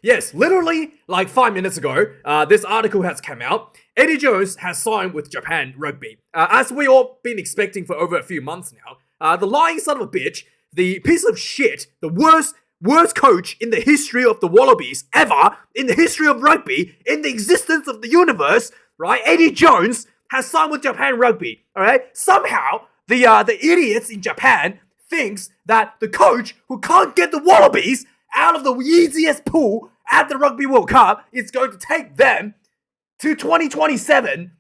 Yes, literally like 5 minutes ago, this article has come out. Eddie Jones has signed with Japan Rugby. As we all been expecting for over a few months now, the lying son of a bitch, the piece of shit, the worst coach in the history of the Wallabies ever, in the history of rugby, in the existence of the universe, right? Eddie Jones has signed with Japan Rugby, alright? Somehow, the idiots in Japan thinks that the coach who can't get the Wallabies out of the easiest pool at the Rugby World Cup is going to take them to 2027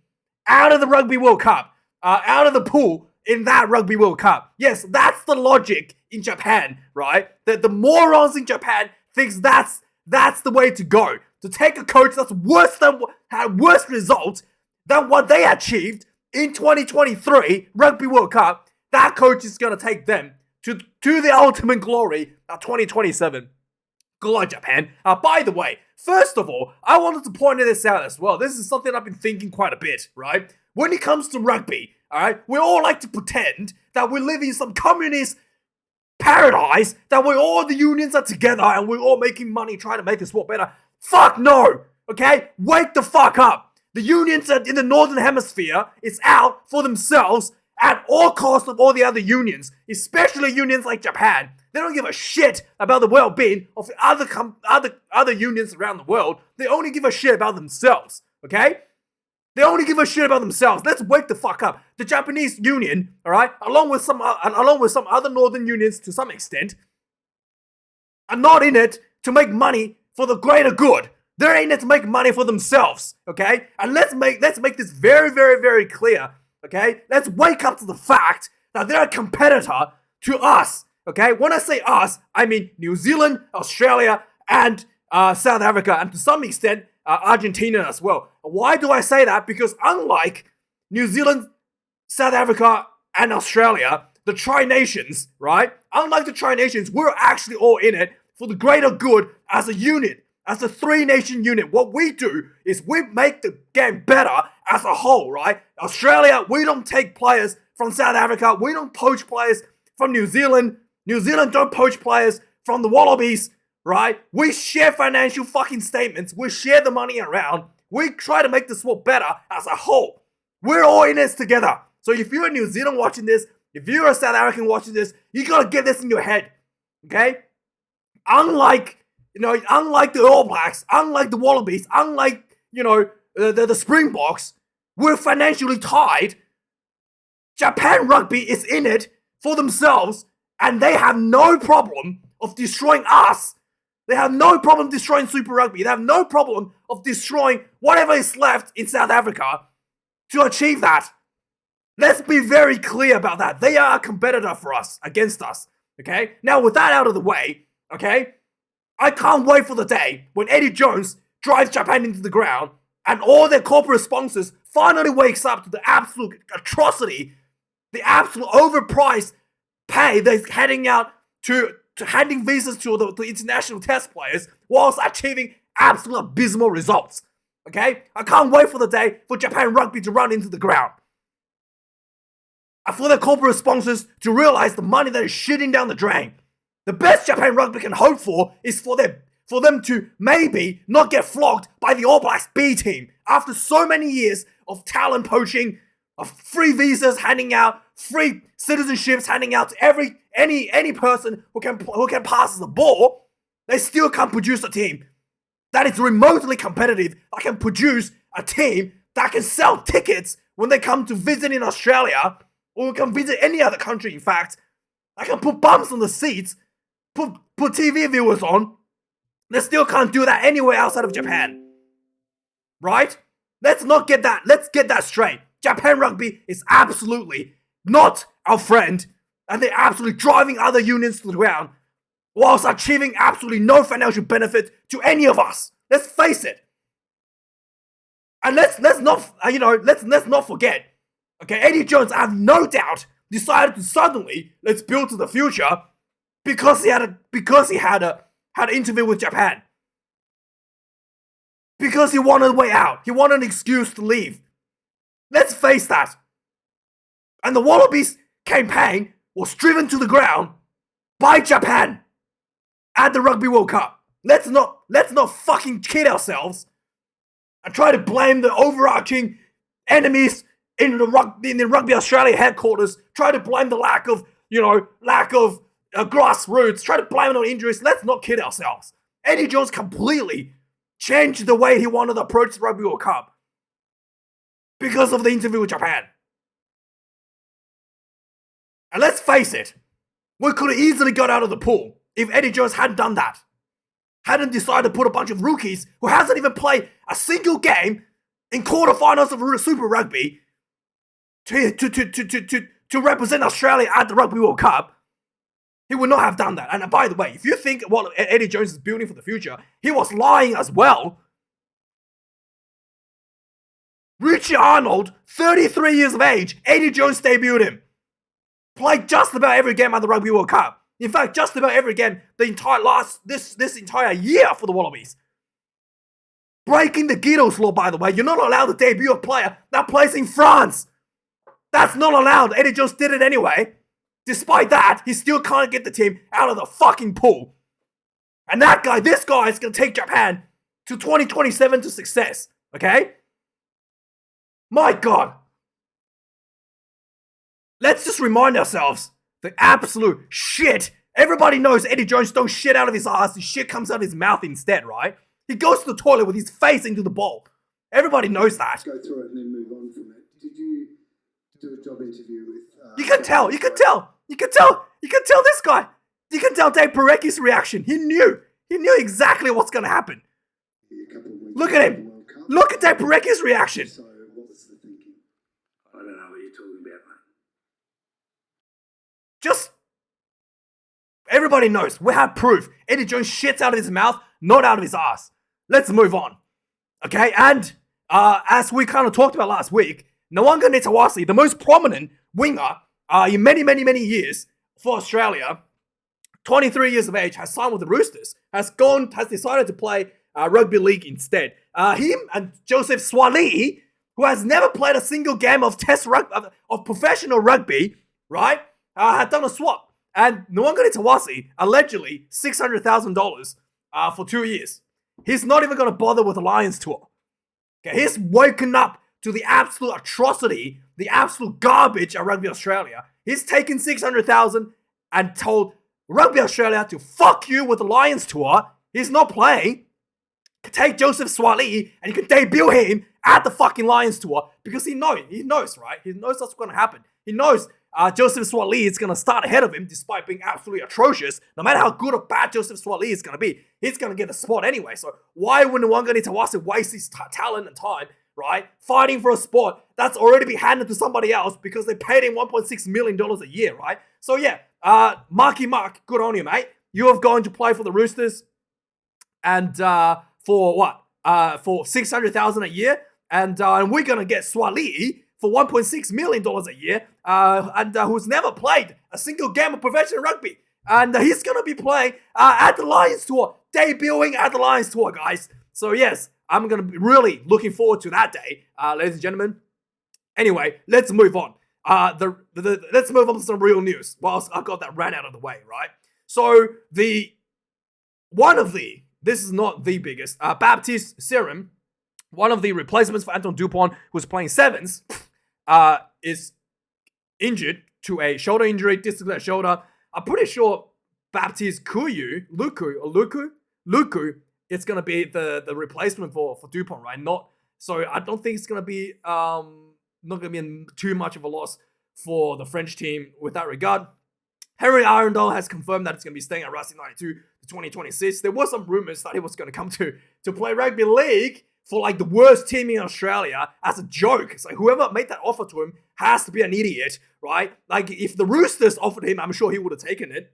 out of the Rugby World Cup, out of the pool in that Rugby World Cup. Yes, that's the logic in Japan, right? That the morons in Japan thinks that's the way to go. To take a coach that's had worse results than what they achieved in 2023 Rugby World Cup, that coach is going to take them to the ultimate glory of 2027. Good luck, Japan. By the way, first of all, I wanted to point this out as well. This is something I've been thinking quite a bit, right? When it comes to rugby, alright, we all like to pretend that we live in some communist paradise, that all the unions are together and we're all making money trying to make the sport better. Fuck no! Okay? Wake the fuck up! The unions in the Northern Hemisphere is out for themselves at all costs of all the other unions, especially unions like Japan. They don't give a shit about the well-being of other unions around the world. They only give a shit about themselves, okay? They only give a shit about themselves. Let's wake the fuck up. The Japanese union, alright, along with some other northern unions to some extent, are not in it to make money for the greater good. They're in it to make money for themselves, okay? And let's make this very, very, very clear, okay? Let's wake up to the fact that they're a competitor to us, okay? When I say us, I mean New Zealand, Australia, and South Africa, and to some extent, Argentina as well. Why do I say that? Because unlike New Zealand, South Africa, and Australia, the Tri-Nations, right? Unlike the Tri-Nations, we're actually all in it for the greater good as a unit. As a three-nation unit, what we do is we make the game better as a whole, right? Australia, we don't take players from South Africa. We don't poach players from New Zealand. New Zealand don't poach players from the Wallabies, right? We share financial fucking statements. We share the money around. We try to make the sport better as a whole. We're all in this together. So if you're in New Zealand watching this, if you're a South African watching this, you gotta get this in your head, okay? Unlike the All Blacks, unlike the Wallabies, unlike, the Springboks, we're financially tied. Japan Rugby is in it for themselves, and they have no problem of destroying us. They have no problem destroying Super Rugby. They have no problem of destroying whatever is left in South Africa to achieve that. Let's be very clear about that. They are a competitor for us, against us, okay? Now, with that out of the way, okay, I can't wait for the day when Eddie Jones drives Japan into the ground and all their corporate sponsors finally wakes up to the absolute atrocity, the absolute overpriced pay they're handing out to handing visas to the international test players whilst achieving absolute abysmal results. Okay? I can't wait for the day for Japan Rugby to run into the ground. And for their corporate sponsors to realize the money that is shitting down the drain. The best Japan Rugby can hope for is for them to maybe not get flogged by the All Blacks B team after so many years of talent poaching, of free visas handing out, free citizenships handing out to any person who can pass the ball. They still can't produce a team that is remotely competitive, that can produce a team that can sell tickets when they come to visit in Australia or can visit any other country, in fact. That can put bumps on the seats, put TV viewers on. They still can't do that anywhere outside of Japan. Right? Let's get that straight. Japan Rugby is absolutely not our friend, and they're absolutely driving other unions to the ground whilst achieving absolutely no financial benefit to any of us. Let's face it. And let's not forget. Okay, Eddie Jones, I have no doubt, decided to suddenly let's build to the future because he had an interview with Japan. Because he wanted a way out. He wanted an excuse to leave. Let's face that. And the Wallabies campaign was driven to the ground by Japan at the Rugby World Cup. Let's not let's not fucking kid ourselves and try to blame the overarching enemies in the Rugby Australia headquarters. Try to blame the lack of grassroots. Try to blame it on injuries. Let's not kid ourselves. Eddie Jones completely changed the way he wanted to approach the Rugby World Cup because of the interview with Japan. And let's face it, we could have easily got out of the pool if Eddie Jones hadn't done that. Hadn't decided to put a bunch of rookies who hasn't even played a single game in quarterfinals of Super Rugby to represent Australia at the Rugby World Cup. He would not have done that. And by the way, if you think what Eddie Jones is building for the future, he was lying as well. Richie Arnold, 33 years of age, Eddie Jones debuted him. Played just about every game at the Rugby World Cup. In fact, just about every game this entire year for the Wallabies. Breaking the Guido's law, by the way. You're not allowed to debut a player that plays in France. That's not allowed. Eddie Jones did it anyway. Despite that, he still can't get the team out of the fucking pool. And this guy is going to take Japan to 2027 to success. Okay? My God. Let's just remind ourselves the absolute shit. Everybody knows Eddie Jones don't shit out of his ass. The shit comes out of his mouth instead, right? He goes to the toilet with his face into the bowl. Everybody knows that. Go through it and then move on from it. Did you do a job interview with... You can tell this guy. You can tell Dave Parecki's reaction. He knew exactly what's going to happen. Look at him. Look at Dave Parecki's reaction. So what was the thinking? I don't know what you're talking about, mate. Just, everybody knows. We have proof. Eddie Jones shits out of his mouth, not out of his ass. Let's move on. Okay, and as we kind of talked about last week, Nawaqanitawase, the most prominent winger in many, many, many years for Australia, 23 years of age, has signed with the Roosters, has decided to play rugby league instead. Him and Joseph Swali'i, who has never played a single game of of professional rugby, right, had done a swap. And Nawaqanitawase, allegedly $600,000 for 2 years. He's not even going to bother with the Lions tour. Okay, he's woken up to the absolute atrocity, the absolute garbage at Rugby Australia. He's taken $600,000 and told Rugby Australia to fuck you with the Lions tour. He's not playing. Take Joseph Swali'i and you can debut him at the fucking Lions tour because he knows, right? He knows that's going to happen. He knows Joseph Swali'i is going to start ahead of him despite being absolutely atrocious. No matter how good or bad Joseph Swali'i is going to be, he's going to get the spot anyway. So why would Nawaqanitawase waste his talent and time, right, fighting for a spot that's already been handed to somebody else because they paid him $1.6 million a year, right? So yeah, Marky Mark, good on you, mate. You have gone to play for the Roosters and for what? For $600,000 a year, and we're going to get Swali'i for $1.6 million a year, and who's never played a single game of professional rugby. And he's going to be playing at the Lions Tour, debuting at the Lions Tour, guys. So yes, I'm going to be really looking forward to that day, ladies and gentlemen. Anyway, let's move on. Let's move on to some real news whilst I got that rant out of the way, right? So this is not the biggest, Baptiste Serum, one of the replacements for Anton Dupont, who's playing sevens, is injured to a shoulder injury, dislocated shoulder. I'm pretty sure Baptiste Luku, it's going to be the replacement for Dupont, right? So I don't think it's going to be not going to be too much of a loss for the French team with that regard. Henry Arundel has confirmed that it's going to be staying at Racing 92 to 2026. There were some rumors that he was going to come to play rugby league for like the worst team in Australia as a joke. It's like whoever made that offer to him has to be an idiot, right? Like if the Roosters offered him, I'm sure he would have taken it.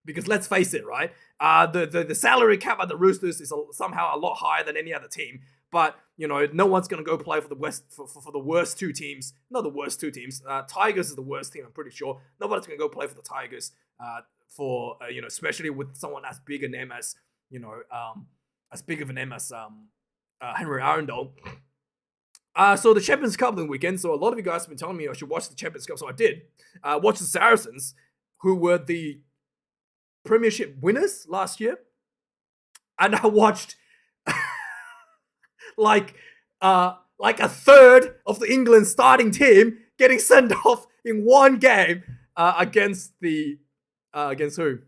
Because let's face it, right? The salary cap at the Roosters is somehow a lot higher than any other team. But, no one's going to go play for the the worst two teams. Not the worst two teams. Tigers is the worst team, I'm pretty sure. Nobody's going to go play for the Tigers especially with someone as big a name as, as big of a name as Henry Arundel. So the Champions Cup the weekend. So a lot of you guys have been telling me I should watch the Champions Cup. So I did. Watch the Saracens, who were the Premiership winners last year. and I watched like a third of the England starting team getting sent off in one game against against who?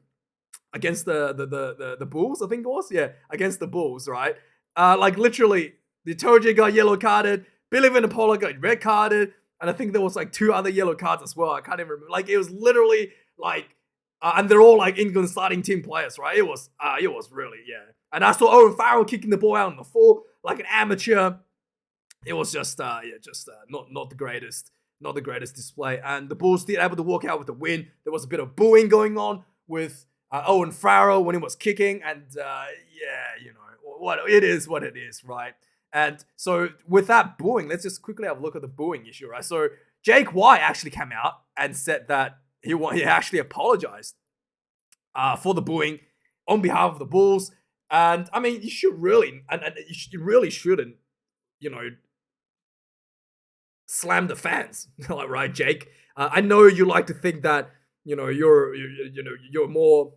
Against the Bulls, I think it was. Yeah, against the Bulls, right? Like literally, the Toji got yellow carded, Billy Vunipola got red carded, and I think there was like 2 other yellow cards as well. I can't even remember. Like it was literally like, and they're all like England starting team players, right? It was really, yeah. And I saw Owen Farrell kicking the ball out on the floor like an amateur. It was just not the greatest, display. And the Bulls did able to walk out with the win. There was a bit of booing going on with Owen Farrell when he was kicking, and what it is, right? And so with that booing, let's just quickly have a look at the booing issue, right? So Jake White actually came out and said that he actually apologized for the booing on behalf of the Bulls. And I mean, you should really, and you really shouldn't, slam the fans, right, Jake? I know you like to think that you're more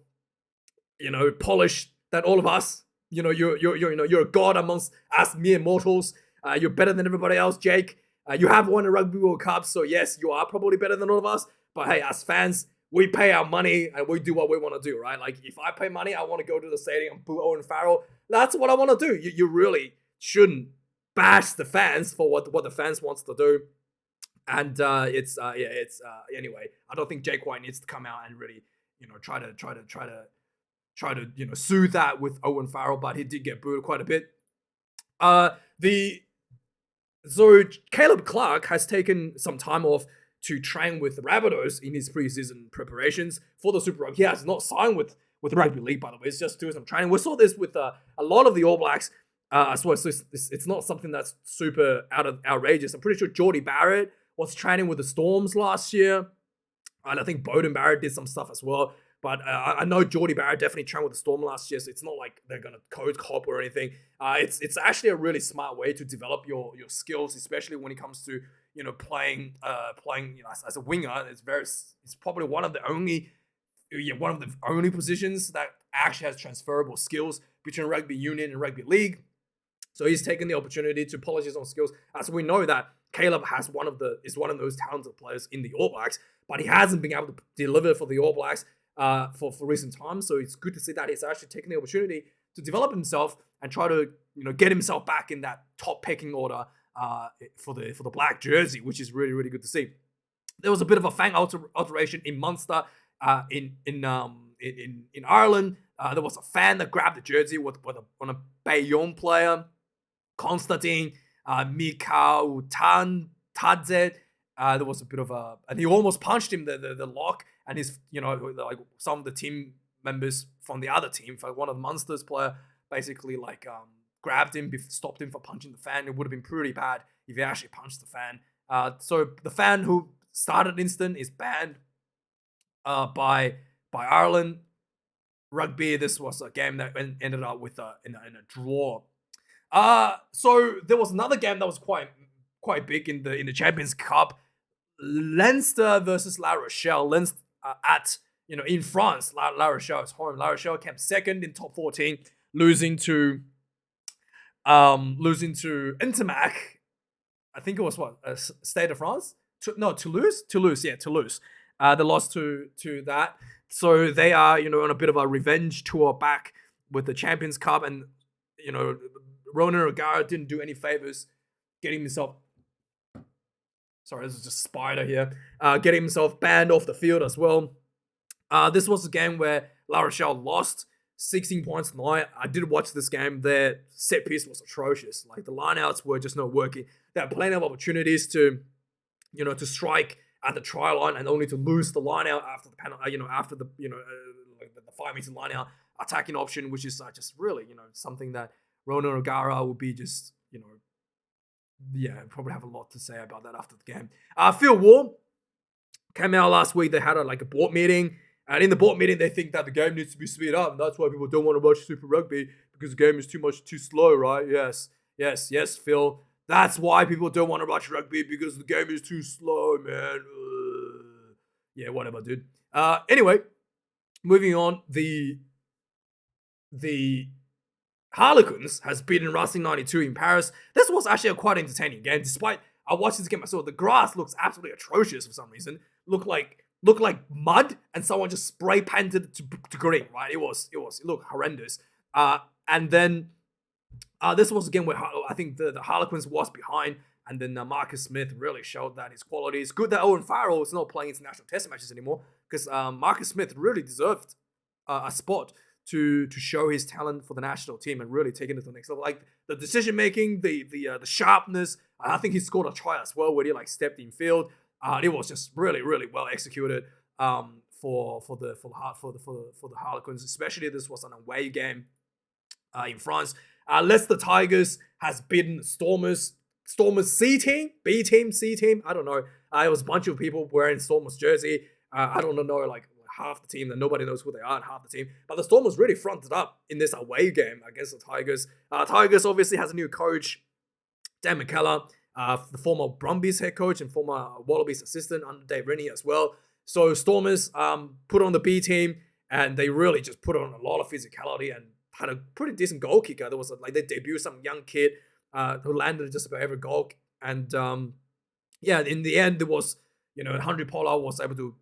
polished than all of us. You're a god amongst us mere mortals. You're better than everybody else, Jake. You have won a Rugby World Cup, so yes, you are probably better than all of us. But hey, as fans, we pay our money and we do what we want to do, right? Like if I pay money, I want to go to the stadium and boo Owen Farrell. That's what I want to do. You really shouldn't bash the fans for what the fans wants to do. And anyway, I don't think Jake White needs to come out and really try to soothe that with Owen Farrell, but he did get booed quite a bit. So Caleb Clarke has taken some time off to train with the Rabbitohs in his preseason preparations for the Super Rugby. He has not signed with the Rugby League, by the way. It's just doing some training. We saw this with a lot of the All Blacks as well. So it's not something that's super outrageous. I'm pretty sure Geordie Barrett was training with the Storms last year. And I think Beauden Barrett did some stuff as well. But I know Geordie Barrett definitely trained with the Storm last year, so it's not like they're going to code cop or anything. It's actually a really smart way to develop your skills, especially when it comes to playing as a winger. It's probably one of the only positions that actually has transferable skills between rugby union and rugby league. So he's taken the opportunity to polish his own skills, as we know that Caleb is one of those talented players in the All Blacks, but he hasn't been able to deliver for the All Blacks for recent times. So it's good to see that he's actually taken the opportunity to develop himself and try to get himself back in that top pecking order for the black jersey, which is really, really good to see. There was a bit of a fang alteration in Munster in Ireland. There was a fan that grabbed the jersey on a Bayonne player, Konstantin Mikau Tadze. There was a bit of and he almost punched him, the lock, and his, like some of the team members from the other team, for one of the Munster's player, basically grabbed him, stopped him from punching the fan. It would have been pretty bad if he actually punched the fan. So the fan who started incident is banned by Ireland Rugby. This was a game that ended up with in a draw. So there was another game that was quite big in the Champions Cup. Leinster versus La Rochelle. Leinster in France. La Rochelle is home. La Rochelle came second in top 14, losing to Intermac. I think it was Stade de France. Toulouse. Yeah, Toulouse. They lost to that. So they are on a bit of a revenge tour back with the Champions Cup, and Ronan O'Gara didn't do any favors getting himself. Sorry, this is just Spider here. Getting himself banned off the field as well. This was a game where La Rochelle lost 16 points tonight. I did watch this game. Their set piece was atrocious. Like the lineouts were just not working. They had plenty of opportunities to strike at the try line and only to lose the lineout after the penalty. After the 5-meter lineout attacking option, which is just really something that Ronan O'Gara would be just probably have a lot to say about that after the game. Phil Ward came out last week. They had a board meeting, and in the board meeting, they think that the game needs to be speed up, and that's why people don't want to watch Super Rugby, because the game is too slow, right? Yes, Phil. That's why people don't want to watch rugby, because the game is too slow, man. Yeah, whatever, dude. Anyway, moving on. The Harlequins has beaten Racing 92 in Paris. This was actually a quite entertaining game. Despite I watched this game myself, the grass looks absolutely atrocious for some reason. Looked like mud, and someone just spray painted to green. Right? It looked horrendous. And then this was a game where I think the Harlequins was behind, and then Marcus Smith really showed that his quality. It's good that Owen Farrell is not playing international test matches anymore, because Marcus Smith really deserved a spot to show his talent for the national team and really take it to the next level. Like the decision making, the sharpness. I think he scored a try as well where he like stepped in field. It was just really well executed for the Harlequins. Especially this was an away game in France. Leicester Tigers has beaten Stormers C team, B team, C team. I don't know. It was a bunch of people wearing Stormers jersey. I don't know, like half the team, that nobody knows who they are, and half the team. But the Stormers really fronted up in this away game against the Tigers. Tigers obviously has a new coach, Dan McKellar, the former Brumbies head coach and former Wallabies assistant under Dave Rennie as well. So Stormers put on the B team, and they really just put on a lot of physicality and had a pretty decent goal kicker. There was they debuted some young kid who landed just about every goal. And in the end, there was, Vunipola was able to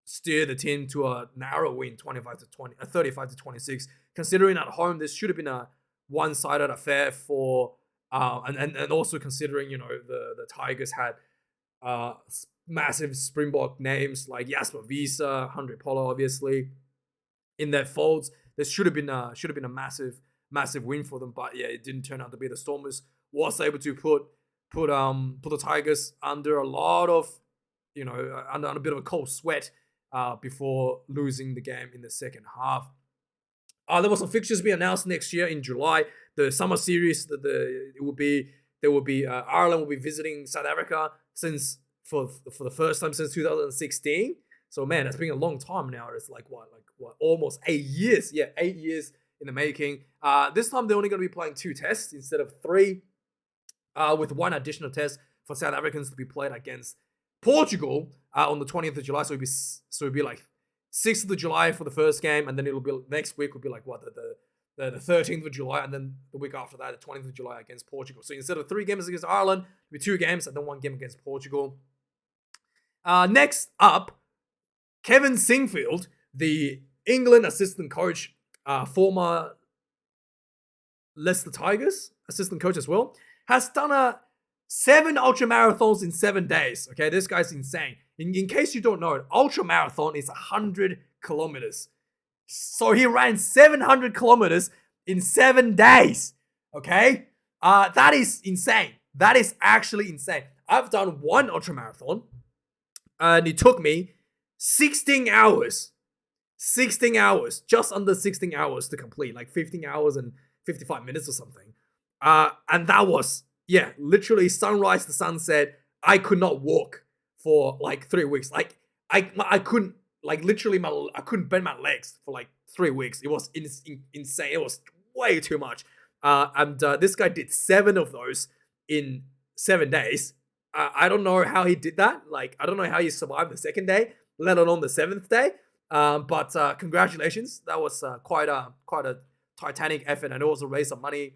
steer the team to a narrow win, 35-26. Considering at home, this should have been a one-sided affair for, and also considering, the Tigers had massive Springbok names like Jasper Wiese, Vunipola, obviously, in their folds. This should have been a massive win for them, but yeah, it didn't turn out to be. The Stormers was able to put the Tigers under a lot of, under a bit of a cold sweat before losing the game in the second half. There was some fixtures being announced next year in July. The summer series, Ireland will be visiting South Africa for the first time since 2016. So man, it's been a long time now. It's like almost 8 years. Yeah, 8 years in the making. This time they're only going to be playing 2 tests instead of 3, with one additional test for South Africans to be played against Portugal on the 20th of July. So it'd be like 6th of July for the first game, and then it'll be next week will be like the 13th of July, and then the week after that, the 20th of July against Portugal. So instead of 3 games against Ireland, it'll be 2 games and then 1 game against Portugal. Next up, Kevin Singfield, the England assistant coach, former Leicester Tigers assistant coach as well, has done 7 ultra marathons in 7 days. Okay, this guy's insane. In case you don't know, ultra marathon is 100 kilometers. So he ran 700 kilometers in 7 days. Okay, that is insane. That is actually insane. I've done 1 ultra marathon, and it took me 16 hours. 16 hours, just under 16 hours to complete, like 15 hours and 55 minutes or something. And that was, literally sunrise to sunset. I could not walk for like 3 weeks. Like I couldn't, like literally I couldn't bend my legs for like 3 weeks. It was insane. It was way too much. And this guy did 7 of those in 7 days. I don't know how he did that. Like, I don't know how he survived the 2nd day, let alone the 7th day. But congratulations. That was quite a titanic effort, and also raised some money.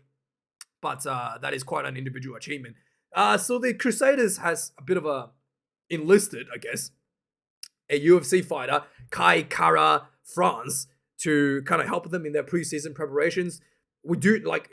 But that is quite an individual achievement. So the Crusaders has a bit of a enlisted, I guess, a UFC fighter, Kai Kara France, to kind of help them in their preseason preparations. We do, like,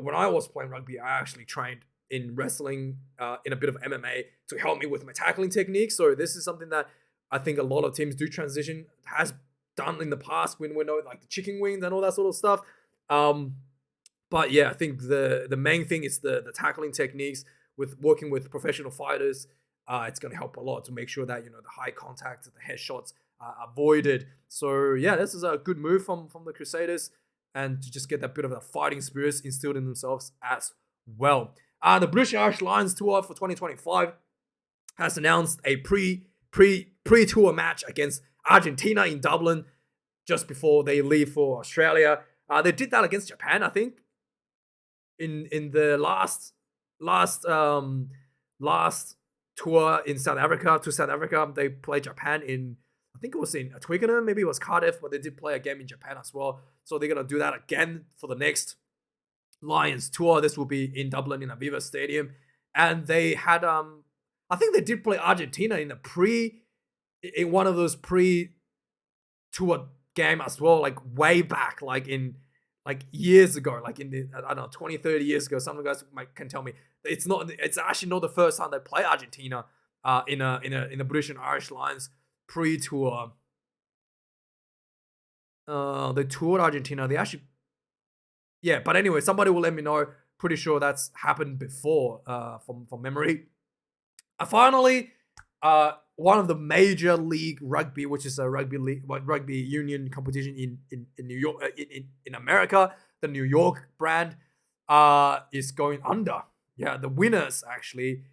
when I was playing rugby, I actually trained in wrestling, in a bit of MMA to help me with my tackling techniques. So this is something that I think a lot of teams do transition, has done in the past when we know like the chicken wings and all that sort of stuff. But yeah, I think the main thing is the tackling techniques with working with professional fighters. It's going to help a lot to make sure that, the high contact, the headshots are avoided. So yeah, this is a good move from the Crusaders, and to just get that bit of a fighting spirit instilled in themselves as well. The British Irish Lions tour for 2025 has announced a pre-tour match against Argentina in Dublin just before they leave for Australia. They did that against Japan, I think, in the last tour in South Africa. They played Japan in, I think it was in Twickenham, maybe it was Cardiff, but they did play a game in Japan as well. So they're gonna do that again for the next Lions tour. This will be in Dublin in Aviva Stadium. And they had, I think they did play Argentina in one of those pre-tour game as well, like way back, like years ago, like in the, I don't know, 20, 30 years ago. Some of you guys can tell me. It's actually not the first time they play Argentina in a British and Irish Lions pre-tour. They toured Argentina. They actually, yeah. But anyway, somebody will let me know. Pretty sure that's happened before, from memory. Finally, one of the major league rugby, which is a rugby union competition in New York, in America, the New York brand, is going under. Yeah, the winners actually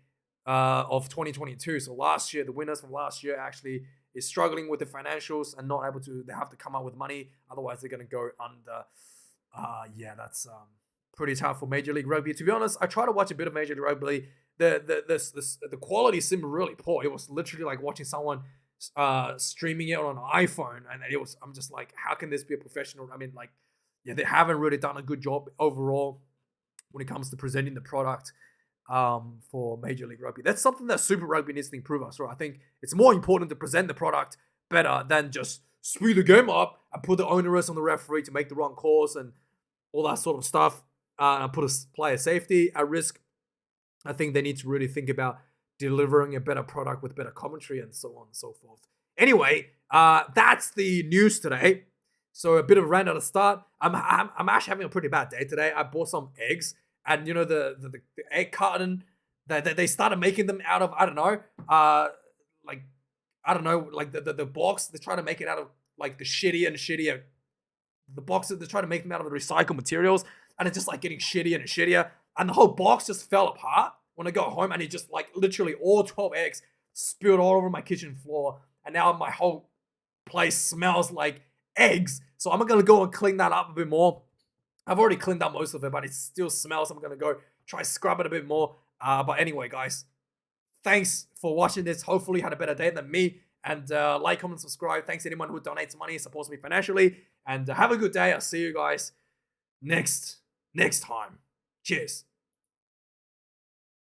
of 2022. So last year, the winners from last year actually is struggling with the financials and not able to. They have to come up with money, otherwise they're gonna go under. Yeah, that's pretty tough for Major League Rugby. To be honest, I try to watch a bit of Major League Rugby. The quality seemed really poor. It was literally like watching someone streaming it on an iPhone, and I'm just like, how can this be a professional? I mean, like, yeah, they haven't really done a good job overall when it comes to presenting the product for Major League Rugby. That's something that Super Rugby needs to improve us. So I think it's more important to present the product better than just speed the game up and put the onus on the referee to make the wrong calls and all that sort of stuff, and put a player safety at risk. I think they need to really think about delivering a better product with better commentary and so on and so forth. Anyway, that's the news today. So a bit of a rant at the start. I'm actually having a pretty bad day today. I bought some eggs, and you know the egg carton that they started making them out of, I don't know, like the box. They're trying to make it out of like the shittier the boxes. They're trying to make them out of the recycled materials, and it's just like getting shittier and shittier. And the whole box just fell apart when I got home, and it just like literally all 12 eggs spilled all over my kitchen floor. And now my whole place smells like eggs. So I'm going to go and clean that up a bit more. I've already cleaned up most of it, but it still smells. I'm going to go try scrub it a bit more. But anyway, guys, thanks for watching this. Hopefully you had a better day than me. And like, comment, subscribe. Thanks to anyone who donates money, supports me financially. And have a good day. I'll see you guys next time. Cheers.